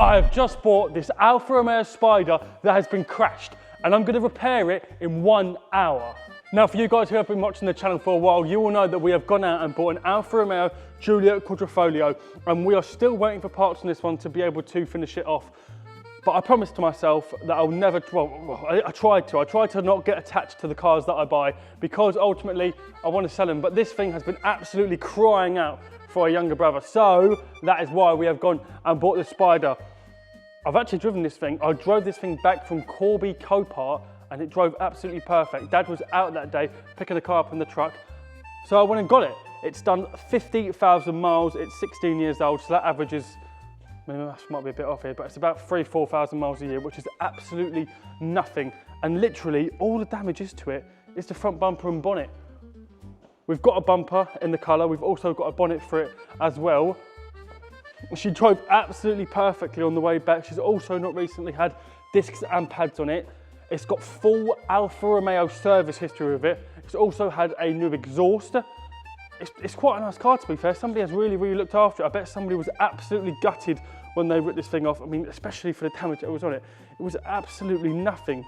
I have just bought this Alfa Romeo Spider that has been crashed, and I'm going to repair it in 1 hour. Now, for you guys who have been watching the channel for a while, you will know that we have gone out and bought an Alfa Romeo Giulia Quadrifoglio, and we are still waiting for parts on this one to be able to finish it off. But I promised to myself that I'll never, I tried to not get attached to the cars that I buy, because ultimately I want to sell them. But this thing has been absolutely crying out for a younger brother. So that is why we have gone and bought this Spider. I've actually driven this thing. I drove this thing back from Corby Copart and it drove absolutely perfect. Dad was out that day picking the car up in the truck. So I went and got it. It's done 50,000 miles. It's 16 years old. So that averages, maybe that might be a bit off here, but it's about 3,000–4,000 miles a year, which is absolutely nothing. And literally all the damage is to it is the front bumper and bonnet. We've got a bumper in the colour. We've also got a bonnet for it as well. She drove absolutely perfectly on the way back. She's also not recently had discs and pads on it. It's got full Alfa Romeo service history with it. It's also had a new exhaust. It's quite a nice car, to be fair. Somebody has really, really looked after it. I bet somebody was absolutely gutted when they ripped this thing off. I mean, especially for the damage that was on it. It was absolutely nothing.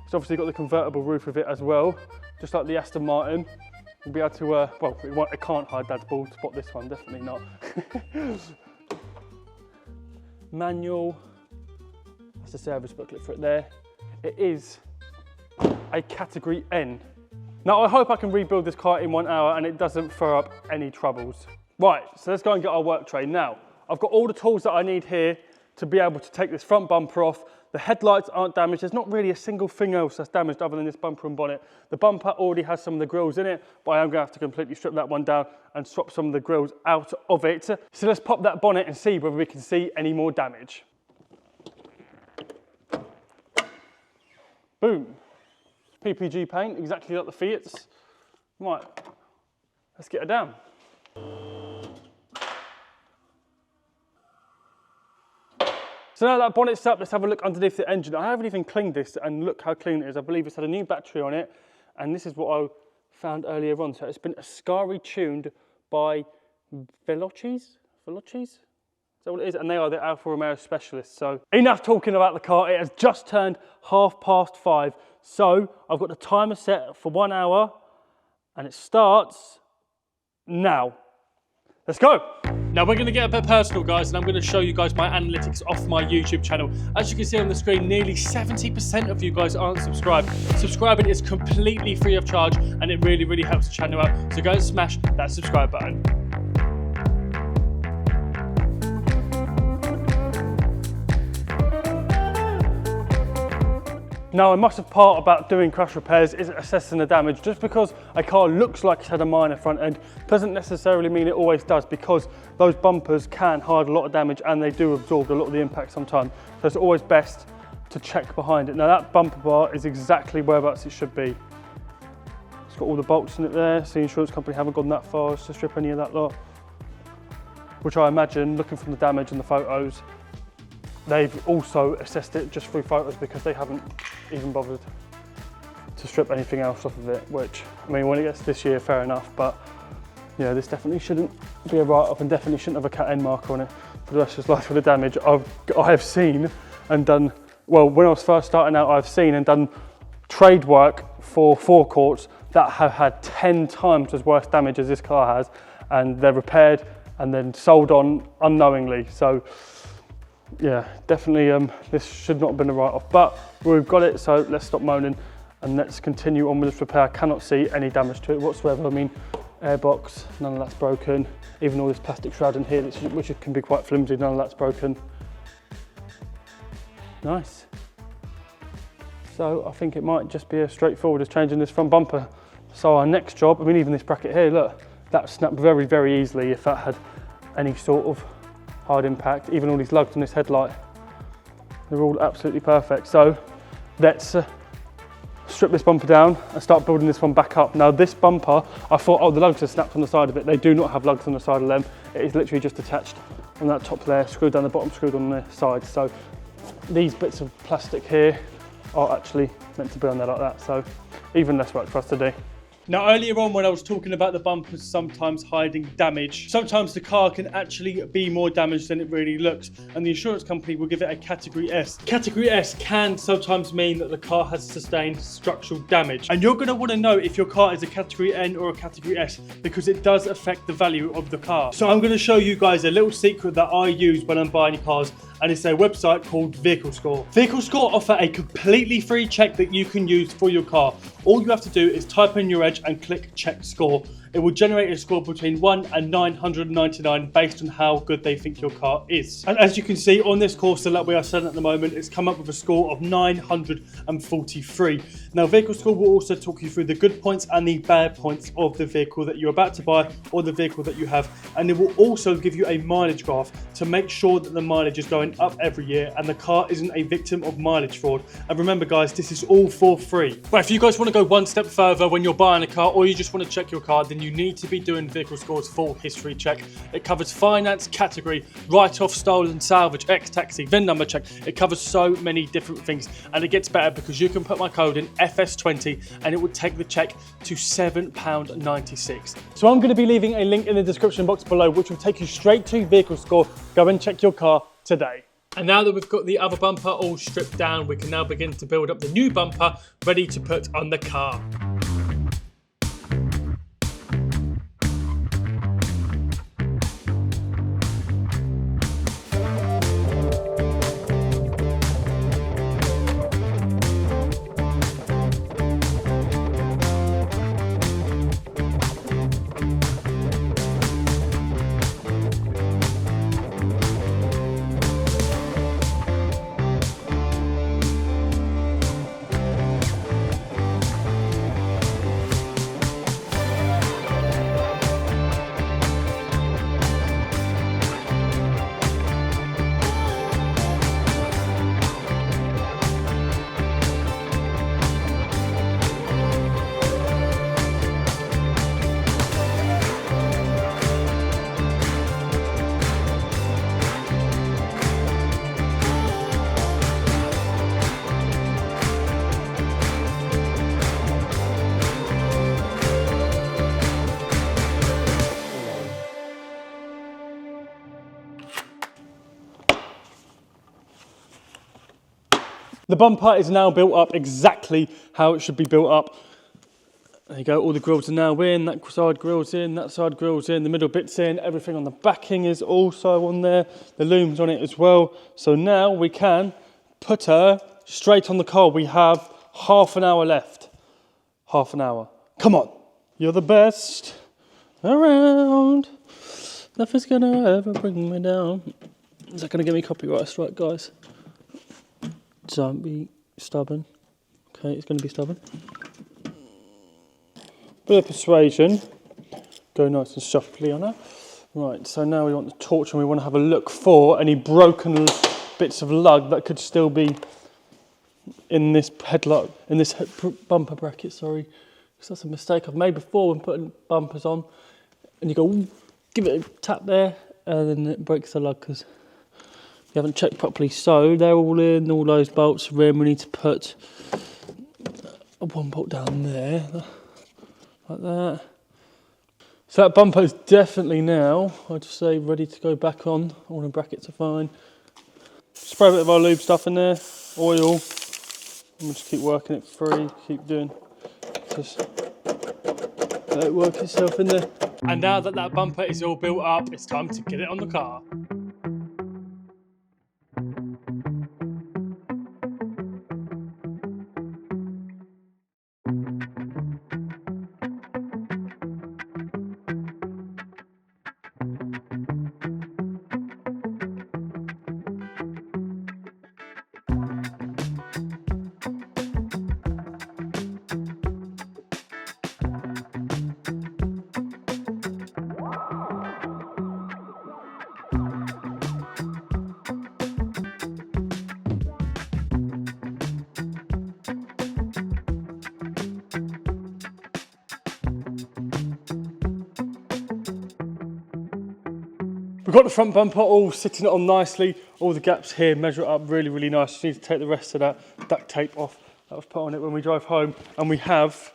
It's obviously got the convertible roof with it as well, just like the Aston Martin. We'll be able to, well, it can't hide Dad's bald spot, this one, definitely not. Manual, that's the service booklet for it there. It is a category N. Now, I hope I can rebuild this car in 1 hour and it doesn't throw up any troubles. Right, so let's go and get our work tray. Now, I've got all the tools that I need here to be able to take this front bumper off. The headlights aren't damaged. There's not really a single thing else that's damaged other than this bumper and bonnet. The bumper already has some of the grills in it, but I am going to have to completely strip that one down and swap some of the grills out of it. So let's pop that bonnet and see whether we can see any more damage. Boom. PPG paint, exactly like the Fiat's. Right, let's get her down. So now that bonnet's up, let's have a look underneath the engine. I haven't even cleaned this, and look how clean it is. I believe it's had a new battery on it, and this is what I found earlier on. So it's been Ascari tuned by Velocis? Is that what it is? And they are the Alfa Romeo specialists. So enough talking about the car. It has just turned 5:30. So I've got the timer set for 1 hour, and it starts now. Let's go. Now we're going to get a bit personal, guys, and I'm going to show you guys my analytics off my YouTube channel. As you can see on the screen, nearly 70% of you guys aren't subscribed. Subscribing is completely free of charge, and it really, really helps the channel out. So go and smash that subscribe button. Now, a massive part about doing crash repairs is assessing the damage. Just because a car looks like it's had a minor front end doesn't necessarily mean it always does, because those bumpers can hide a lot of damage and they do absorb a lot of the impact sometimes. So it's always best to check behind it. Now that bumper bar is exactly whereabouts it should be. It's got all the bolts in it there, so the insurance company haven't gone that far as to strip any of that lot. Which I imagine, looking from the damage and the photos, they've also assessed it just through photos, because they haven't even bothered to strip anything else off of it, which, I mean, when it gets this year, fair enough, but yeah, this definitely shouldn't be a write-off and definitely shouldn't have a Cat N mark on it for the rest of his life for the damage. I have seen and done, well, when I was first starting out, I've seen and done trade work for forecourts that have had 10 times as worse damage as this car has, and they're repaired and then sold on unknowingly. So yeah, definitely this should not have been a write-off, but we've got it, so let's stop moaning and let's continue on with this repair. I cannot see any damage to it whatsoever. I mean, airbox, none of that's broken. Even all this plastic shroud in here, which can be quite flimsy, none of that's broken. Nice. So I think it might just be as straightforward as changing this front bumper. So our next job, I mean, even this bracket here, look, that snapped very, very easily if that had any sort of hard impact. Even all these lugs on this headlight, they're all absolutely perfect. So let's strip this bumper down and start building this one back up. Now this bumper, I thought, oh, the lugs are snapped on the side of it. They do not have lugs on the side of them. It is literally just attached on that top layer, screwed down the bottom, screwed on the side. So these bits of plastic here are actually meant to be on there like that. So even less work for us to do. Now earlier on when I was talking about the bumpers sometimes hiding damage, sometimes the car can actually be more damaged than it really looks, and the insurance company will give it a category S. Category S can sometimes mean that the car has sustained structural damage, and you're going to want to know if your car is a category N or a category S because it does affect the value of the car. So I'm going to show you guys a little secret that I use when I'm buying cars, and it's a website called Vehicle Score. Vehicle Score offer a completely free check that you can use for your car. All you have to do is type in your reg and click check score. It will generate a score between 1 and 999 based on how good they think your car is. And as you can see on this Corsa that we are selling at the moment, it's come up with a score of 943. Now Vehicle Score will also talk you through the good points and the bad points of the vehicle that you're about to buy or the vehicle that you have. And it will also give you a mileage graph to make sure that the mileage is going up every year and the car isn't a victim of mileage fraud. And remember guys, this is all for free. But if you guys want to go one step further when you're buying a car, or you just want to check your car, then you need to be doing Vehicle Score's full history check. It covers finance, category, write-off, stolen, salvage, ex-taxi, VIN number check. It covers so many different things, and it gets better because you can put my code in FS20 and it will take the check to £7.96. So I'm going to be leaving a link in the description box below which will take you straight to Vehicle Score. Go and check your car today. And now that we've got the other bumper all stripped down, we can now begin to build up the new bumper ready to put on the car. The bumper is now built up exactly how it should be built up. There you go, all the grills are now in, that side grill's in, that side grill's in, the middle bit's in, everything on the backing is also on there, the loom's on it as well. So now we can put her straight on the car. We have half an hour left. Half an hour. Come on, you're the best around. Nothing's gonna ever bring me down. Is that gonna get me copyright strike, guys? Don't be stubborn. Okay, it's going to be stubborn. Bit of persuasion. Go nice and softly on her. Right, so now we want the torch and we want to have a look for any broken bits of lug that could still be in this headlight, in this bumper bracket, sorry. Because that's a mistake I've made before when putting bumpers on. And you go, ooh, give it a tap there, and then it breaks the lug because you haven't checked properly. So they're all in, all those bolts are in. We need to put one bolt down there, like that. So that bumper is definitely now, I'd say, ready to go back on. All the brackets are fine. Spray a bit of our lube stuff in there, oil. And we'll just keep working it free, keep doing, just let it work itself in there. And now that that bumper is all built up, it's time to get it on the car. We've got the front bumper all sitting on nicely. All the gaps here measure up really, really nice. Just need to take the rest of that duct tape off that was put on it when we drove home. And we have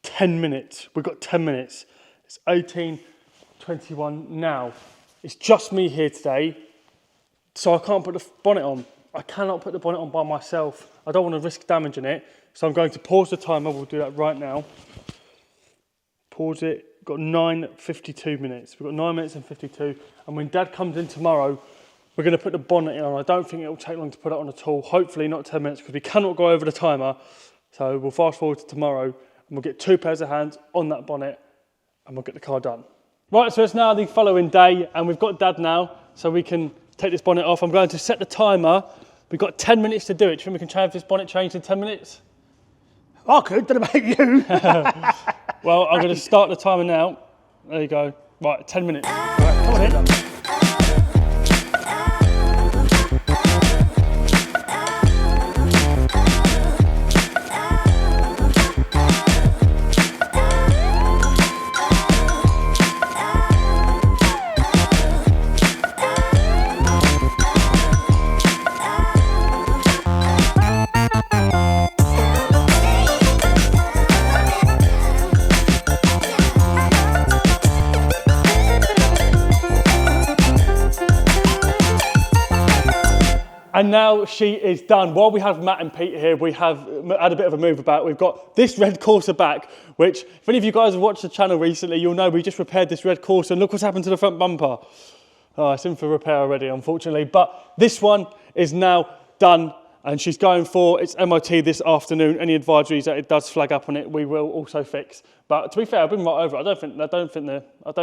10 minutes. We've got 10 minutes. It's 18:21 now. It's just me here today, so I can't put the bonnet on. I cannot put the bonnet on by myself. I don't want to risk damaging it, so I'm going to pause the timer. We'll do that right now. Pause it. We've got 9:52 minutes. We've got 9 minutes and 52. And when Dad comes in tomorrow, we're going to put the bonnet in. I don't think it will take long to put it on at all. Hopefully not 10 minutes, because we cannot go over the timer. So we'll fast forward to tomorrow, and we'll get 2 pairs of hands on that bonnet, and we'll get the car done. Right, so it's now the following day, and we've got Dad now, so we can take this bonnet off. I'm going to set the timer. We've got 10 minutes to do it. Do you think we can have this bonnet changed in 10 minutes? I could, don't know about you. Well, I'm going to start the timer now. There you go. Right, 10 minutes. Right, come on in. And now she is done. While we have Matt and Pete here, we have had a bit of a move about. We've got this red Corsa back, which, if any of you guys have watched the channel recently, you'll know we just repaired this red Corsa, and look what's happened to the front bumper. Oh, it's in for repair already, unfortunately. But this one is now done, and she's going for its MOT this afternoon. Any advisories that it does flag up on it, we will also fix. But to be fair, I've been right over it. I don't think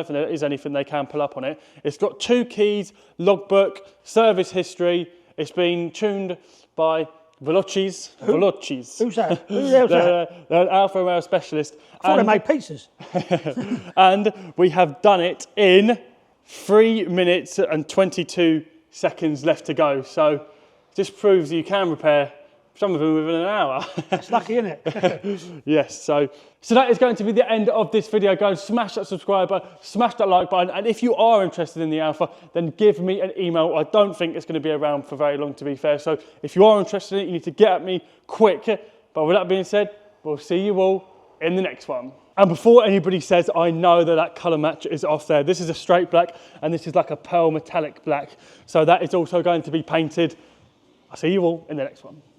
there is anything they can pull up on it. It's got 2 keys, logbook, service history. It's been tuned by Velocis. Who's that? Who the hell's that? They're an Alfa Romeo specialist. I thought they made pizzas. And we have done it in 3 minutes and 22 seconds left to go. So this proves you can repair some of them within an hour. It's lucky, isn't it? Yes, so that is going to be the end of this video. Go and smash that subscribe button, smash that like button, and if you are interested in the Alfa, then give me an email. I don't think it's going to be around for very long, to be fair, so if you are interested in it, you need to get at me quick. But with that being said, we'll see you all in the next one. And before anybody says, I know that colour match is off there, this is a straight black, and this is like a pearl metallic black, so that is also going to be painted. I'll see you all in the next one.